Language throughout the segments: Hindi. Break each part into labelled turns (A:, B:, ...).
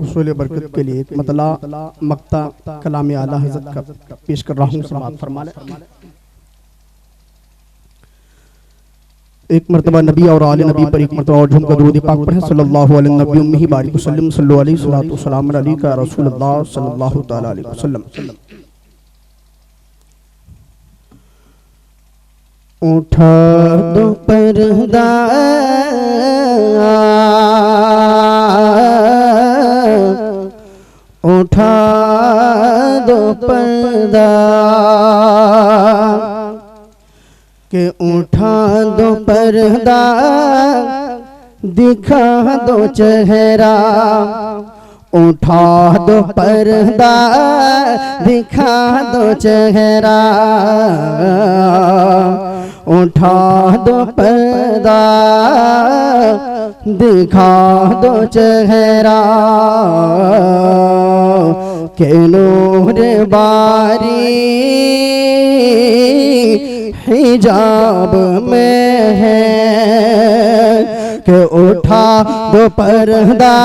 A: उसूल बरकत के लिए एक मतला मक्ता कलाम आला हज़रत का पेश कर रहा हूँ। समाअत फरमा लें। एक मरतबा नबी और आले नबी पर एक मरतबा और झुमकर दुरूद पाक पढ़ें। सल्लल्लाहु अलैहि नबी उम्मी बारिक वसल्लम सल्लल्लाहु अलैहि सल्लल्लाहु सलाम अलैका रसूलुल्लाह सल्लल्लाहु तआला अलैहि वसल्लम। उठा दो पर्दा उठा दो पर्दा के उठा दो पर्दा दिखा दो चेहरा उठा दो पर्दा दिखा दो चेहरा उठा दो पर्दा दिखा दो चेहरा के नूर बारी हिजाब में है के उठा दो पर्दा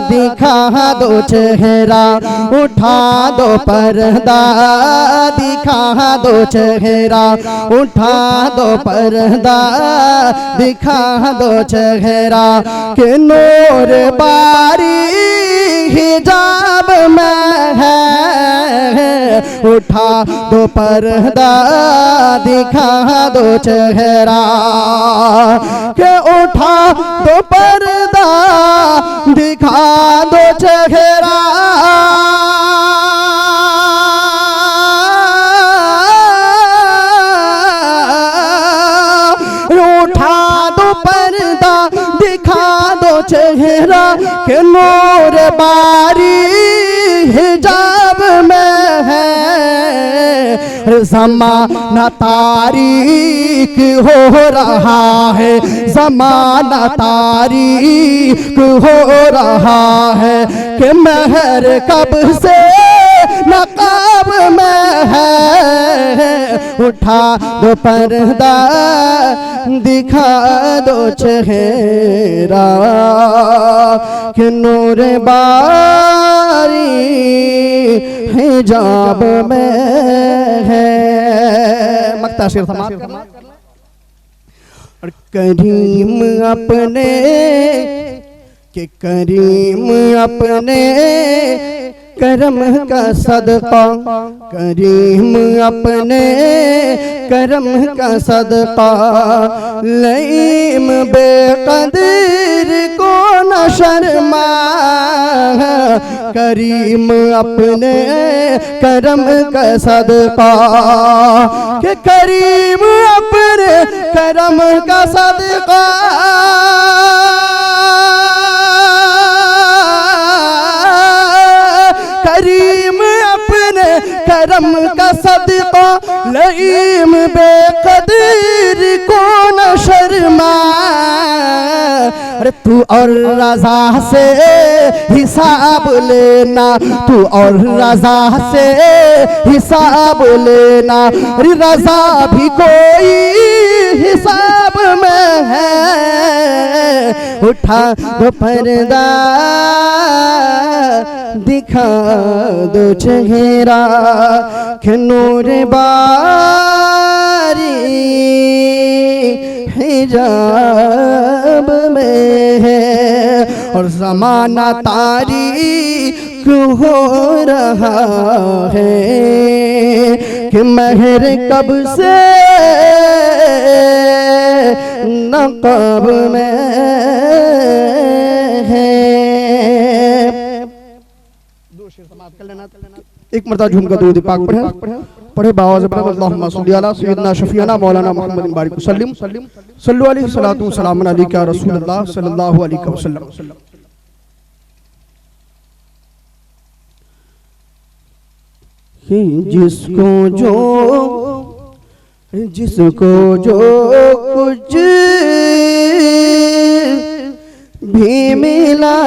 A: दिखा दो चेहरा उठा दो पर्दा दिखा दो चेहरा उठा दो पर्दा दिखा दो चेहरा के नूर बारी हिजाब में है उठा दो पर्दा दिखा दो चेहरा के उठा दो पर्दा दिखा दो चेहरा उठा दो पर्दा दिखा दो चेहरा के नूर बारी हिजाब में है ज़माना तारीक हो रहा है ज़माना तारीक हो रहा है कि महर कब से नकाब में है उठा दो पर्दा दिखा दो चेहरा कि नूर बारी हिजाब में है। मक्ता शेर समाप्त करना। और करीम अपने के करीम अपने करम का सदका करीम अपने करम का सदका लईम बेकदर को न शर्मा करीम अपने करम का सदका के करीम अपने करम का सदका करीम अपने करम का सदका लईम बेकदर को न शर्मा अरे तू और रज़ा से हिसाब लेना तू और रज़ा से हिसाब लेना रज़ा भी कोई हिसाब में है उठा दो पर्दा दिखा दो चेहरा कि नूर बारी हिजाब में है और ज़माना तारीक हो रहा है कि महर कब से नक़ब में है। एक मरतबा झूमकर दुरूद पाक पढ़े बावाज़ अल्लाहुम्मा सल्ली अला सय्यिदना शफीअना मौलाना मुहम्मद बारिक वसल्लम सल्लल्लाहु अलैहि सल्लल्लाहु सलाम अलैका रसूलुल्लाह सल्लल्लाहु अलैहि वसल्लम। जिसको जो कुछ भी मिला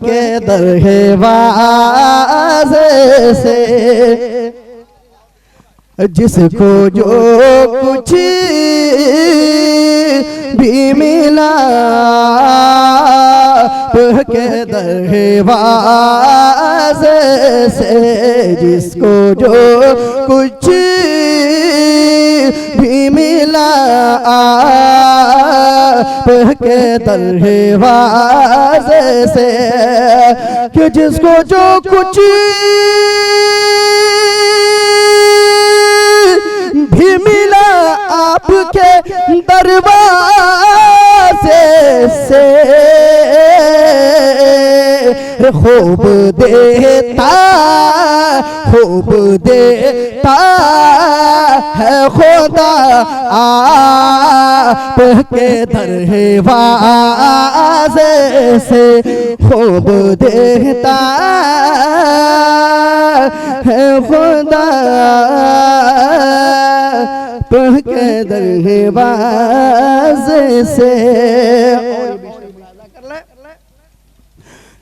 A: के दरवाज़े से जिसको जो कुछ भी मिला के दरवाज़े से, जिसको जो कुछ भी मिला आपके दरवाज़े से, कि जिसको जो कुछ भी मिला आपके दरवाज़े से, खूब देता है खुदा आपके दरवाज़े से, खूब देता है खुदा आपके दरवाज़े से।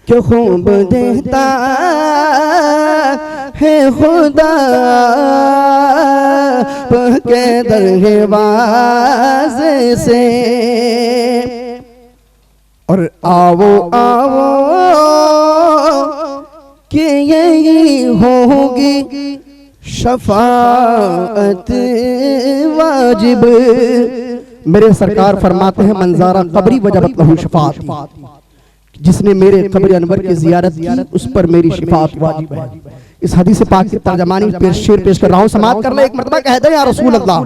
A: जो खूब देता है खुदा के दरवाज़े से। और आओ आओ कि यही होगी शफाअत वाजिब। मेरे सरकार फरमाते हैं मंज़ारा कब्री वजबत लहू शफाअत, जिसने मेरे कब्र अनवर की ज़ियारत की उस पर मेरी शिफाअत वाजिब है। इस हदीस पाक की तर्जमानी शेर पेश कर रहा हूं, समाअत कर ले। एक मरतबा कह दे या रसूल अल्लाह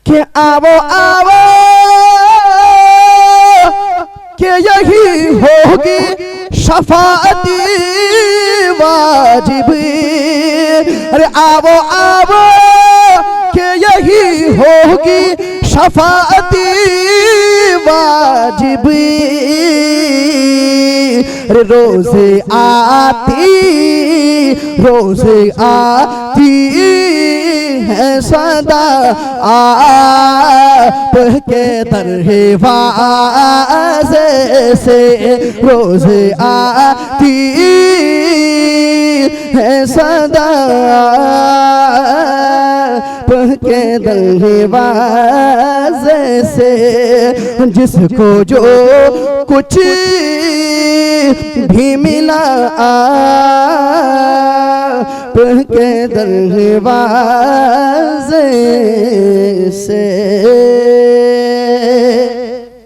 A: कि आओ आओ कि यही होगी शफाअत वाजिब। अरे आओ आओ कि यही होगी शफाअत वाजिब। रोज़े आती है सदा आपके दरवाज़े से, रोज़े आती है सदा के दरवाज़े से, जिसको जो कुछ भी मिला आपके दरवाज़े से।